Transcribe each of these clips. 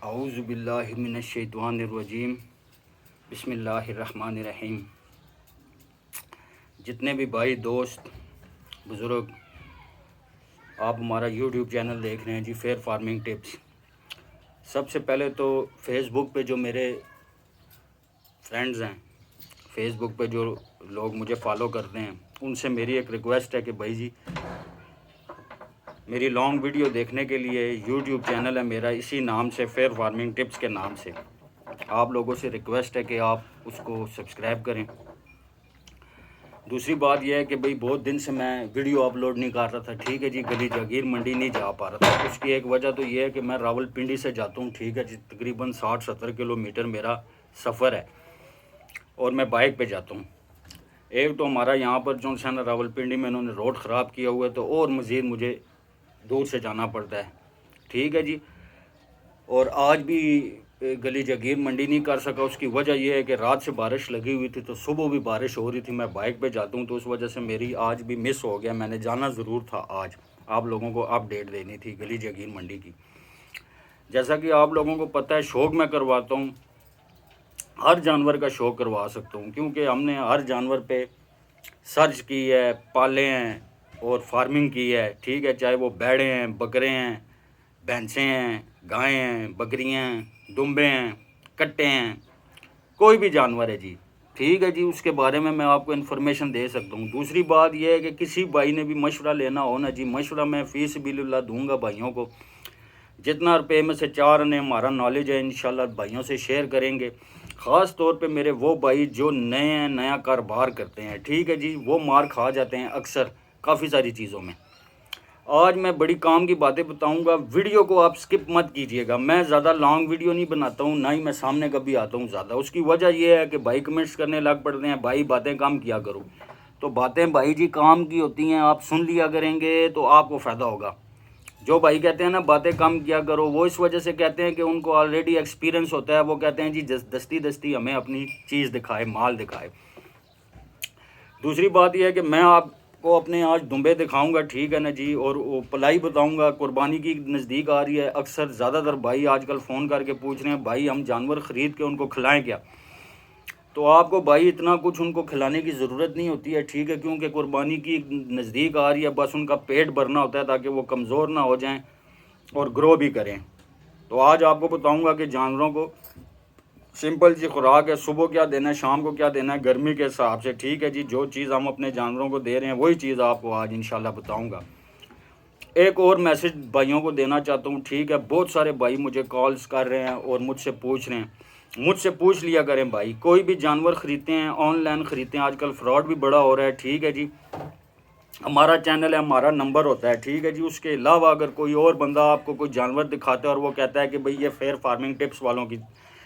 औज़ु बिल्लाहि मिनश्शैतानिर्रजीम बिस्मिल्लाहिर्रहमानिर्रहीम। जितने भी भाई दोस्त बुज़ुर्ग आप हमारा यूट्यूब चैनल देख रहे हैं जी, फेयर फार्मिंग टिप्स। सबसे पहले तो फेसबुक पे जो मेरे फ्रेंड्स हैं, फेसबुक पे जो लोग मुझे फॉलो करते हैं, उनसे मेरी एक रिक्वेस्ट है कि भाई जी, मेरी लॉन्ग वीडियो देखने के लिए यूट्यूब चैनल है मेरा, इसी नाम से, फेयर फार्मिंग टिप्स के नाम से। आप लोगों से रिक्वेस्ट है कि आप उसको सब्सक्राइब करें। दूसरी बात यह है कि भाई बहुत दिन से मैं वीडियो अपलोड नहीं कर रहा था, ठीक है जी। गली जागीर मंडी नहीं जा पा रहा था। उसकी एक वजह तो ये है कि मैं रावलपिंडी से जाता हूँ, ठीक है जी। तकरीबन 60-70 किलोमीटर मेरा सफ़र है और मैं बाइक पे जाता हूँ। एक तो हमारा यहाँ पर जो है ना, रावलपिंडी में इन्होंने रोड ख़राब किया हुआ है, तो और मज़ीद मुझे दूर से जाना पड़ता है, ठीक है जी। और आज भी गली जागीर मंडी नहीं कर सका। उसकी वजह यह है कि रात से बारिश लगी हुई थी, तो सुबह भी बारिश हो रही थी। मैं बाइक पे जाता हूँ, तो उस वजह से मेरी आज भी मिस हो गया। मैंने जाना ज़रूर था आज, आप लोगों को अपडेट देनी थी गली जागीर मंडी की। जैसा कि आप लोगों को पता है, शौक़ मैं करवाता हूँ, हर जानवर का शौक़ करवा सकता हूँ, क्योंकि हमने हर जानवर पे सर्च की है, पाले हैं और फार्मिंग की है, ठीक है। चाहे वो बैड़े हैं, बकरे हैं, भैंसें हैं, गायें हैं, बकरियां हैं, दुम्बे हैं, कट्टे हैं, कोई भी जानवर है जी, ठीक है जी। उसके बारे में मैं आपको इन्फॉर्मेशन दे सकता हूँ। दूसरी बात यह है कि किसी भाई ने भी मशवरा लेना हो ना जी, मशवरा मैं फ़ी सबिलिल्लाह दूंगा भाइयों को। जितना रुपये में से 4 ने हमारा नॉलेज है, इंशाल्लाह भाइयों से शेयर करेंगे। ख़ास तौर पे मेरे वो भाई जो नया कारोबार करते हैं, ठीक है जी, वो मार खा जाते हैं अक्सर काफ़ी सारी चीज़ों में। आज मैं बड़ी काम की बातें बताऊंगा, वीडियो को आप स्किप मत कीजिएगा। मैं ज़्यादा लॉन्ग वीडियो नहीं बनाता हूं, ना ही मैं सामने कभी आता हूं ज़्यादा। उसकी वजह यह है कि भाई कमेंट्स करने लग पड़ते हैं, भाई बातें कम किया करो। तो बातें भाई जी काम की होती हैं, आप सुन लिया करेंगे तो आपको फ़ायदा होगा। जो भाई कहते हैं ना बातें कम किया करो, वो इस वजह से कहते हैं कि उनको ऑलरेडी एक्सपीरियंस होता है। वो कहते हैं जी दस्ती दस्ती हमें अपनी चीज़ दिखाए, माल दिखाए। दूसरी बात यह है कि मैं आपको अपने आज दुम्बे दिखाऊंगा, ठीक है ना जी, और वो पलाई बताऊंगा। कुर्बानी की नज़दीक आ रही है। अक्सर ज़्यादातर भाई आजकल फ़ोन करके पूछ रहे हैं, भाई हम जानवर ख़रीद के उनको खिलाएं क्या? तो आपको भाई इतना कुछ उनको खिलाने की ज़रूरत नहीं होती है, ठीक है, क्योंकि कुर्बानी की नज़दीक आ रही है। बस उनका पेट भरना होता है ताकि वो कमज़ोर ना हो जाएं और ग्रो भी करें। तो आज आपको बताऊंगा कि जानवरों को सिंपल सी खुराक है, सुबह क्या देना है, शाम को क्या देना है, गर्मी के हिसाब से, ठीक है जी। जो चीज़ हम अपने जानवरों को दे रहे हैं वही चीज़ आपको आज इंशाल्लाह बताऊंगा। एक और मैसेज भाइयों को देना चाहता हूँ, ठीक है। बहुत सारे भाई मुझे कॉल्स कर रहे हैं और मुझसे पूछ रहे हैं। मुझसे पूछ लिया करें भाई, कोई भी जानवर ख़रीदते हैं, ऑनलाइन ख़रीदते हैं, आजकल फ्रॉड भी बड़ा हो रहा है, ठीक है जी। हमारा चैनल है, हमारा नंबर होता है, ठीक है जी। उसके अलावा अगर कोई और बंदा आपको कोई जानवर दिखाता है और वो कहता है कि भाई ये फेयर फार्मिंग टिप्स वालों की,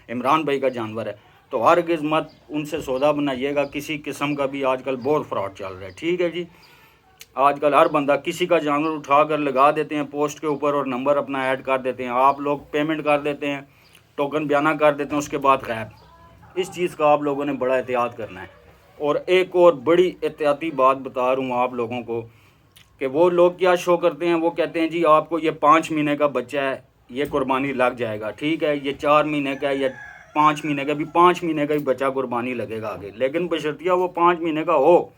इमरान भाई का जानवर है, तो हरगिज़ मत उनसे सौदा बनाइएगा किसी किस्म का भी। आजकल बहुत फ्रॉड चल रहा है, ठीक है जी। आजकल हर बंदा किसी का जानवर उठा कर लगा देते हैं पोस्ट के ऊपर और नंबर अपना ऐड कर देते हैं। आप लोग पेमेंट कर देते हैं, टोकन बयाना कर देते हैं, उसके बाद गायब। इस चीज़ का आप लोगों ने बड़ा एहतियात करना है। और एक और बड़ी एहतियाती बात बता रहा हूँ आप लोगों को कि वो लोग क्या शो करते हैं, वो कहते हैं जी आपको ये 5 महीने का बच्चा है, ये कुर्बानी लग जाएगा, ठीक है। ये 4 महीने का है या 5 महीने का, भी 5 महीने का ही बच्चा कुर्बानी लगेगा आगे, लेकिन बशर्तिया वो 5 महीने का हो।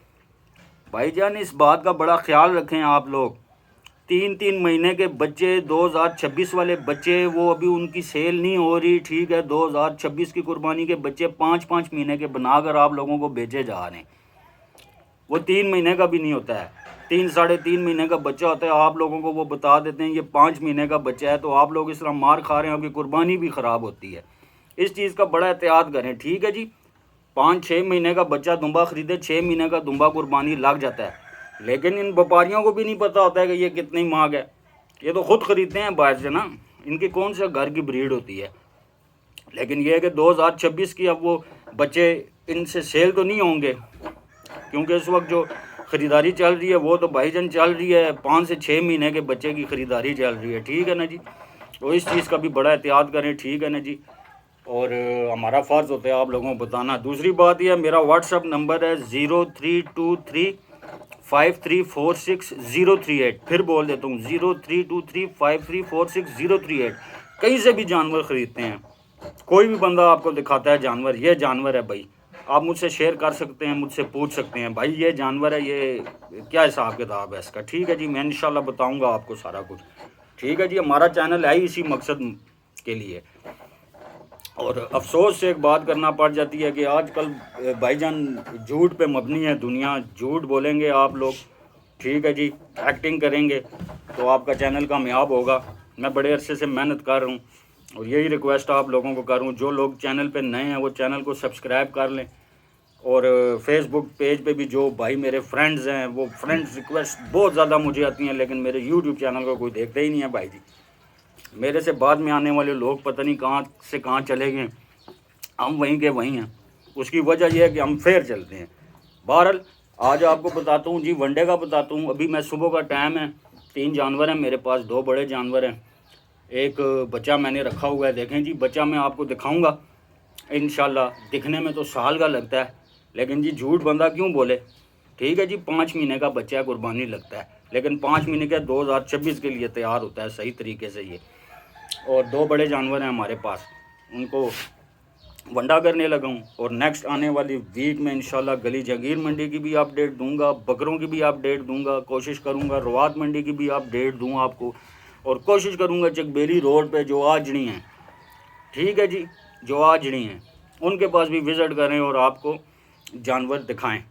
भाईजान इस बात का बड़ा ख्याल रखें आप लोग। 3-3 महीने के बच्चे, 2026 वाले बच्चे, वो अभी उनकी सेल नहीं हो रही, ठीक है। 2026 की कुर्बानी के बच्चे 5-5 महीने के बनाकर आप लोगों को बेचे जा रहे हैं। वो 3 महीने का भी नहीं होता है, 3-3.5 महीने का बच्चा होता है। आप लोगों को वो बता देते हैं ये 5 महीने का बच्चा है, तो आप लोग इस तरह मार खा रहे हैं, आपकी कुर्बानी भी ख़राब होती है। इस चीज़ का बड़ा एहतियात करें, ठीक है जी। 5-6 महीने का बच्चा दुम्बा ख़रीदे, 6 महीने का दुम्बा कुर्बानी लग जाता है, लेकिन इन व्यापारियों को भी नहीं पता होता है कि ये कितनी मांग है। ये तो खुद ख़रीदते हैं बाहर से ना, इनकी कौन सा घर की ब्रीड होती है। लेकिन ये है कि 2026 की अब वो बच्चे इनसे सेल तो नहीं होंगे, क्योंकि इस वक्त जो ख़रीदारी चल रही है वो तो भाईजान चल रही है 5 से 6 महीने के बच्चे की ख़रीदारी चल रही है, ठीक है ना जी। तो इस चीज़ का भी बड़ा एहतियात करें, ठीक है ना जी। और हमारा फ़र्ज़ होता है आप लोगों को बताना। दूसरी बात यह, मेरा व्हाट्सअप नंबर है 03235346 038। फिर बोल देता हूँ 03235346 038। कहीं से भी जानवर ख़रीदते हैं, कोई भी बंदा आपको दिखाता है जानवर, ये जानवर है भाई, आप मुझसे शेयर कर सकते हैं, मुझसे पूछ सकते हैं भाई ये जानवर है, ये क्या हिसाब किताब है इसका। ठीक है जी, मैं इंशाल्लाह बताऊंगा आपको सारा कुछ। ठीक है जी, हमारा चैनल है इसी मकसद के लिए। और अफसोस से एक बात करना पड़ जाती है कि आजकल भाईजान झूठ पे मबनी है दुनिया, झूठ बोलेंगे आप लोग, ठीक है जी, एक्टिंग करेंगे तो आपका चैनल कामयाब होगा। मैं बड़े अरसे से मेहनत कर रहा हूँ और यही रिक्वेस्ट आप लोगों को कर रहा हूँ, जो लोग चैनल पे नए हैं वो चैनल को सब्सक्राइब कर लें। और फेसबुक पेज पे भी जो भाई मेरे फ्रेंड्स हैं, वो फ्रेंड्स रिक्वेस्ट बहुत ज़्यादा मुझे आती हैं, लेकिन मेरे यूट्यूब चैनल को कोई देखता ही नहीं है भाई जी। मेरे से बाद में आने वाले लोग पता नहीं कहाँ से कहाँ चले गए, हम वहीं के वहीं हैं। उसकी वजह यह है कि हम फेर चलते हैं। बहरहाल आज आपको बताता हूँ जी, वनडे का बताता हूँ। अभी मैं सुबह का टाइम है, 3 जानवर हैं मेरे पास, 2 बड़े जानवर हैं, एक बच्चा मैंने रखा हुआ है। देखें जी, बच्चा मैं आपको दिखाऊंगा इंशाल्लाह। दिखने में तो साल का लगता है, लेकिन जी झूठ बंदा क्यों बोले। ठीक है जी, 5 महीने का बच्चा है, कुर्बानी लगता है, लेकिन 5 महीने के 2026 के लिए तैयार होता है सही तरीके से ये। और 2 बड़े जानवर हैं हमारे पास, उनको वंडा करने लगा हूँ। और नेक्स्ट आने वाली वीक में इंशाल्लाह गली जगीर मंडी की भी अपडेट दूंगा, बकरों की भी अपडेट दूंगा, कोशिश करूँगा रवात मंडी की भी अपडेट दूँ आपको, और कोशिश करूँगा चकबेली रोड पे जो आजड़ी हैं, ठीक है जी, जो आजड़ी हैं उनके पास भी विज़िट करें और आपको जानवर दिखाएं।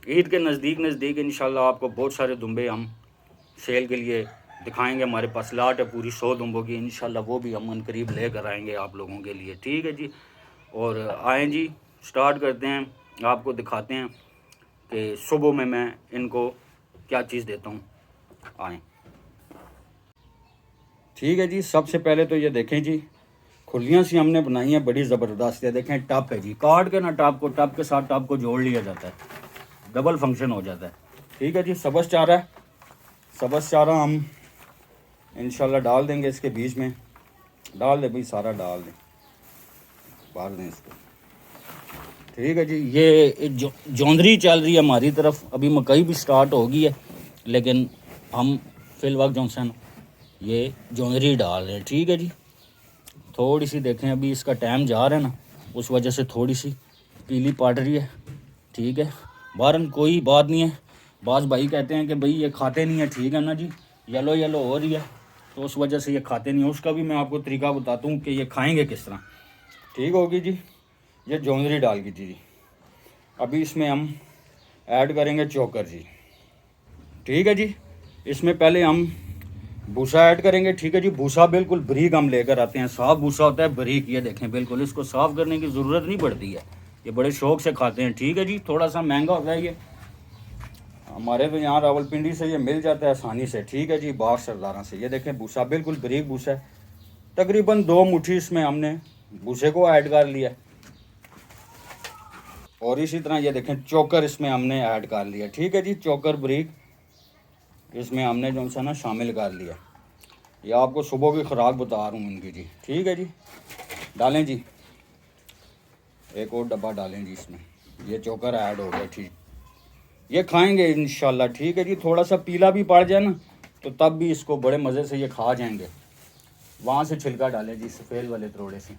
ईद के नज़दीक इंशाल्लाह आपको बहुत सारे दुम्बे हम सेल के लिए दिखाएंगे। हमारे पास लाट है पूरी 100 दुम्बों की, इंशाल्लाह वो भी हम करीब लेकर आएंगे आप लोगों के लिए। ठीक है जी, और आएँ जी, स्टार्ट करते हैं, आपको दिखाते हैं कि सुबह में मैं इनको क्या चीज़ देता हूँ। आएँ। ठीक है जी, सबसे पहले तो ये देखें जी, खुलियाँ सी हमने बनाई हैं बड़ी ज़बरदस्त है। देखें टप है जी, काट के ना टप को, टप के साथ टप को जोड़ लिया जाता है, डबल फंक्शन हो जाता है। ठीक है जी, सब्ज़ चारा हम इंशाल्लाह डाल देंगे इसके बीच में। डाल दे भाई, सारा डाल दें, बाल दें इसको। ठीक है जी, ये जौंदरी चल रही है हमारी तरफ, अभी मकई भी स्टार्ट हो गई है, लेकिन हम फिलहाल जॉनसन ये जौंदरी डाल रहे हैं। ठीक है जी, थोड़ी सी देखें अभी इसका टाइम जा रहा है ना, उस वजह से थोड़ी सी पीली पड़ रही है। ठीक है, बहरहाल कोई बात नहीं है। बाज़ भाई कहते हैं कि भाई ये खाते नहीं है, ठीक है ना जी, येलो येलो हो रही है तो उस वजह से ये खाते नहीं है। उसका भी मैं आपको तरीका बताता हूँ कि ये खाएंगे किस तरह। ठीक होगी जी, ये जौंदरी डाल की जी। अभी इसमें हम ऐड करेंगे चोकर जी। ठीक है जी, इसमें पहले हम भूसा ऐड करेंगे। ठीक है जी, भूसा बिल्कुल बारीक हम लेकर आते हैं, साफ़ भूसा होता है बारीक, ये देखें बिल्कुल, इसको साफ़ करने की ज़रूरत नहीं पड़ती है, ये बड़े शौक़ से खाते हैं। ठीक है जी, थोड़ा सा महंगा होता है ये, हमारे तो यहाँ रावलपिंडी से ये मिल जाता है आसानी से। ठीक है जी, बाहर सरदारा से। ये देखें भूसा बिल्कुल बारीक भूसा है, तकरीबन 2 मुट्ठी इसमें हमने भूसे को ऐड कर लिया। और इसी तरह ये देखें चोकर इसमें हमने ऐड कर लिया। ठीक है जी, चोकर बारीक इसमें हमने जो सा ना शामिल कर लिया। ये आपको सुबह की खुराक बता रहा हूँ इनकी जी। ठीक है जी, डालें जी, एक और डब्बा डालें जी इसमें, ये चोकर ऐड हो गया। ठीक, ये खाएंगे इंशाल्लाह। ठीक है जी, थोड़ा सा पीला भी पड़ जाए ना तो तब भी इसको बड़े मज़े से ये खा जाएंगे। वहाँ से छिलका डालें जी, सफ़ेद वाले थोड़े से।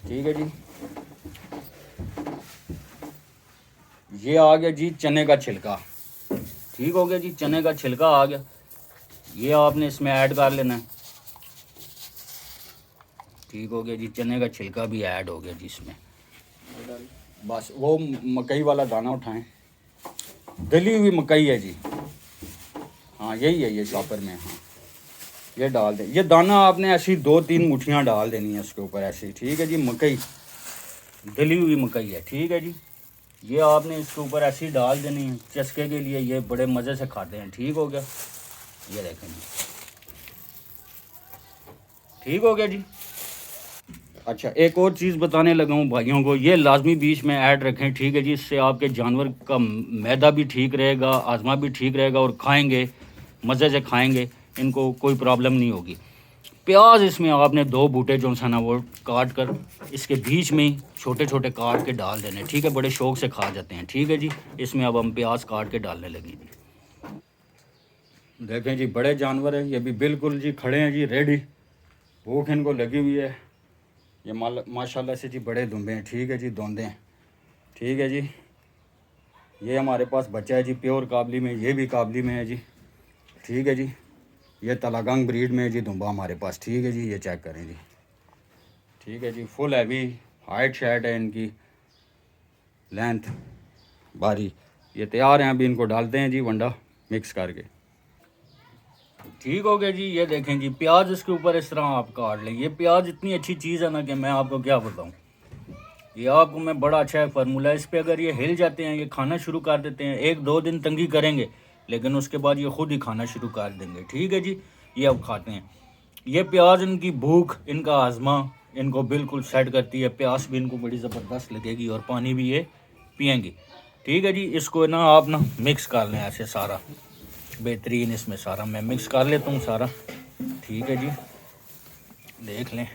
ठीक है जी, ये आ गया जी चने का छिलका। ठीक हो गया जी, चने का छिलका आ गया, ये आपने इसमें ऐड कर लेना है। ठीक हो गया जी, चने का छिलका भी ऐड हो गया जी इसमें। बस वो मकई वाला दाना उठाएं, दली हुई मकई है जी, हाँ यही है, ये शॉपर में, हाँ ये डाल दें। ये दाना आपने ऐसी 2-3 मुट्ठियाँ डाल देनी है इसके ऊपर ऐसे। ठीक है जी, मकई दली हुई मकई है। ठीक है जी, ये आपने इसके ऊपर ऐसी डाल देनी है चस्के के लिए, ये बड़े मज़े से खाते हैं। ठीक हो गया, ये देखें जी, ठीक हो गया जी। अच्छा, एक और चीज़ बताने लगा हूँ भाइयों को, ये लाजमी बीच में ऐड रखें। ठीक है जी, इससे आपके जानवर का मैदा भी ठीक रहेगा, आज़मा भी ठीक रहेगा, और खाएंगे मज़े से खाएंगे, इनको कोई प्रॉब्लम नहीं होगी। प्याज इसमें आपने 2 बूटे जो सा ना वो काट कर इसके बीच में ही छोटे छोटे काट के डाल देने। ठीक है, बड़े शौक़ से खा जाते हैं। ठीक है जी, इसमें अब हम प्याज काट के डालने लगे जी। देखें जी, बड़े जानवर हैं ये भी बिल्कुल जी खड़े हैं जी, रेडी। भूख इनको लगी हुई है। ये माशाल्लाह से जी बड़े दुम्बे हैं, ठीक है जी, दोंदे हैं, ठीक है जी। ये हमारे पास बच्चा है जी प्योर काबली में, ये भी काबली में है जी, ठीक है जी। ये तलागंग ब्रीड में है जी दुम्बा हमारे पास, ठीक है जी। ये चेक करें जी, ठीक है जी। फुल हैवी हाइट शैट है इनकी, लेंथ बारी। ये तैयार हैं, अभी इनको डालते हैं जी वंडा मिक्स करके। ठीक हो गया जी। ये देखें जी, प्याज इसके ऊपर इस तरह आप काट लें। ये प्याज इतनी अच्छी चीज़ है ना कि मैं आपको क्या बताऊं। ये आपको मैं बड़ा अच्छा है फार्मूला। इस पे अगर ये हिल जाते हैं, ये खाना शुरू कर देते हैं, 1-2 दिन तंगी करेंगे, लेकिन उसके बाद ये खुद ही खाना शुरू कर देंगे, ठीक है जी। ये अब खाते हैं। ये प्याज इनकी भूख, इनका आज़मा इनको बिल्कुल सेट करती है। प्यास भी इनको बड़ी ज़बरदस्त लगेगी और पानी भी ये पियेंगी, ठीक है जी। इसको ना आप ना मिक्स कर लें ऐसे सारा, बेहतरीन। इसमें सारा मैं मिक्स कर लेता हूँ सारा, ठीक है जी। देख लें,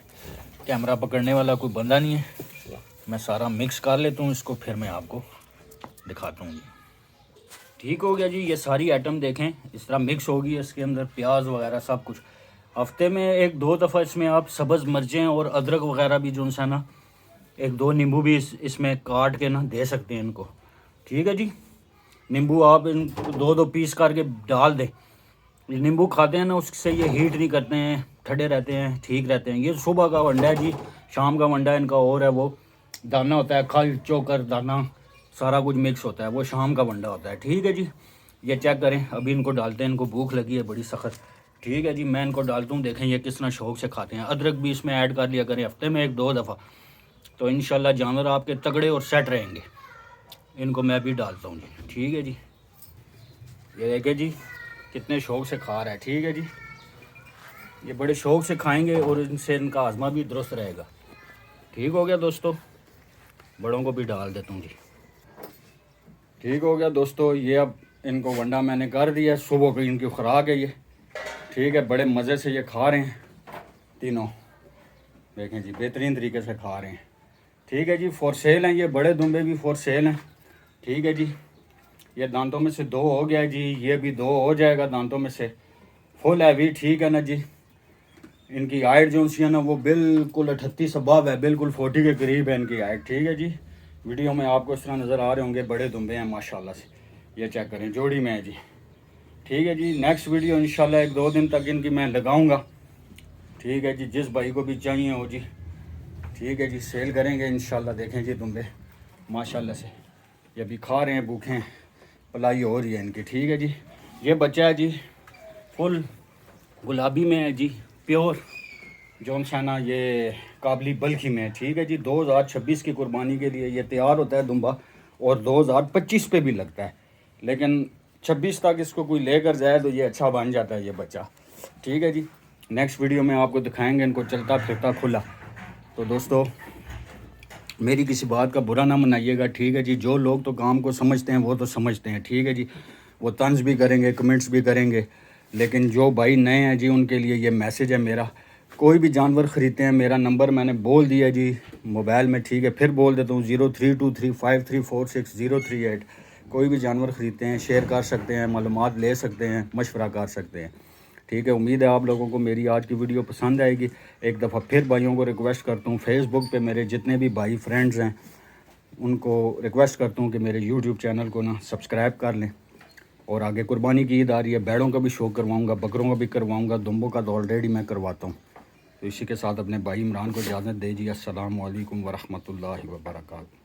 कैमरा पकड़ने वाला कोई बंदा नहीं है। मैं सारा मिक्स कर लेता हूँ इसको, फिर मैं आपको दिखाता हूँ जी। ठीक हो गया जी। ये सारी आइटम देखें इस तरह मिक्स होगी, इसके अंदर प्याज वगैरह सब कुछ। हफ्ते में 1-2 दफ़ा इसमें आप सब्ज़ मिर्चें और अदरक वगैरह भी जो सा ना, 1-2 नींबू भी इसमें काट के ना दे सकते हैं इनको, ठीक है जी। नींबू आप इन 2-2 पीस करके डाल दें। नींबू खाते हैं ना, उससे ये हीट नहीं करते हैं, ठंडे रहते हैं, ठीक रहते हैं। ये सुबह का वंडा है जी, शाम का वंडा इनका और है। वो दाना होता है, खल चोकर दाना सारा कुछ मिक्स होता है, वो शाम का वंडा होता है, ठीक है जी। ये चेक करें, अभी इनको डालते हैं। इनको भूख लगी है बड़ी सख्त, ठीक है जी। मैं इनको डालता हूँ, देखें ये कितना शौक से खाते हैं। अदरक भी इसमें ऐड कर लिया करें हफ्ते में 1-2 दफ़ा, तो इंशाल्लाह जानवर आपके तगड़े और सेट रहेंगे। इनको मैं भी डालता हूँ जी, ठीक है जी। ये देखें जी कितने शौक से खा रहा है, ठीक है जी। ये बड़े शौक से खाएंगे और इनसे इनका आज़मा भी दुरुस्त रहेगा। ठीक हो गया दोस्तों, बड़ों को भी डाल देता हूँ जी। ठीक हो गया दोस्तों, ये अब इनको वंडा मैंने कर दिया। सुबह की इनकी खुराक है ये, ठीक है। बड़े मज़े से ये खा रहे हैं तीनों, देखें जी बेहतरीन तरीके से खा रहे हैं, ठीक है जी। फॉर सेल हैं ये बड़े दुम्बे भी, फॉर सेल हैं, ठीक है जी। ये दांतों में से 2 हो गया है जी, ये भी 2 हो जाएगा दांतों में से। फुल हैवी, ठीक है ना जी। इनकी हाइट जो सी है ना वो बिल्कुल 38 अबाव है, बिल्कुल 40 के करीब है इनकी हाइट, ठीक है जी। वीडियो में आपको इस तरह नज़र आ रहे होंगे, बड़े दुम्बे हैं माशाल्लाह से। ये चेक करें, जोड़ी में है जी, ठीक है जी। नेक्स्ट वीडियो इंशाल्लाह 1-2 दिन तक इनकी मैं लगाऊंगा, ठीक है जी। जिस भाई को भी चाहिए हो जी, ठीक है जी, सेल करेंगे इंशाल्लाह। देखें जी दुम्बे माशाल्लाह से ये भी खा रहे हैं, भूखे हैं, पलाई हो रही है इनकी, ठीक है जी। ये बच्चा है जी फुल गुलाबी में है जी, प्योर जौन शाना, ये काबली बल्खी में है, ठीक है जी। 2026 की कुर्बानी के लिए ये तैयार होता है दुम्बा, और 2025 पे भी लगता है, लेकिन 26 तक इसको कोई लेकर जाए तो ये अच्छा बन जाता है ये बच्चा, ठीक है जी। नेक्स्ट वीडियो में आपको दिखाएंगे इनको चलता फिरता खुला। तो दोस्तों मेरी किसी बात का बुरा ना मनाइएगा, ठीक है जी। जो लोग तो काम को समझते हैं वो तो समझते हैं, ठीक है जी। वो तंज भी करेंगे, कमेंट्स भी करेंगे, लेकिन जो भाई नए हैं जी उनके लिए ये मैसेज है मेरा। कोई भी जानवर ख़रीदते हैं, मेरा नंबर मैंने बोल दिया जी मोबाइल में, ठीक है। फिर बोल देता हूँ 0323534038। कोई भी जानवर ख़रीदते हैं, शेयर कर सकते हैं, मालूमात ले सकते हैं, मशवरा कर सकते हैं, ठीक है। उम्मीद है आप लोगों को मेरी आज की वीडियो पसंद आएगी। एक दफ़ा फिर भाइयों को रिक्वेस्ट करता हूँ, फेसबुक पे मेरे जितने भी भाई फ्रेंड्स हैं उनको रिक्वेस्ट करता हूँ कि मेरे यूट्यूब चैनल को ना सब्सक्राइब कर लें। और आगे कुर्बानी की ईद आ रही है, बैलों का भी शो करवाऊँगा, बकरों का भी करवाऊँगा, दुम्बों का तो ऑलरेडी मैं करवाता हूँ। तो इसी के साथ अपने भाई इमरान को इजाज़त दीजिए। अस्सलाम वालेकुम वरहमतुल्लाहि वबरकातुहू।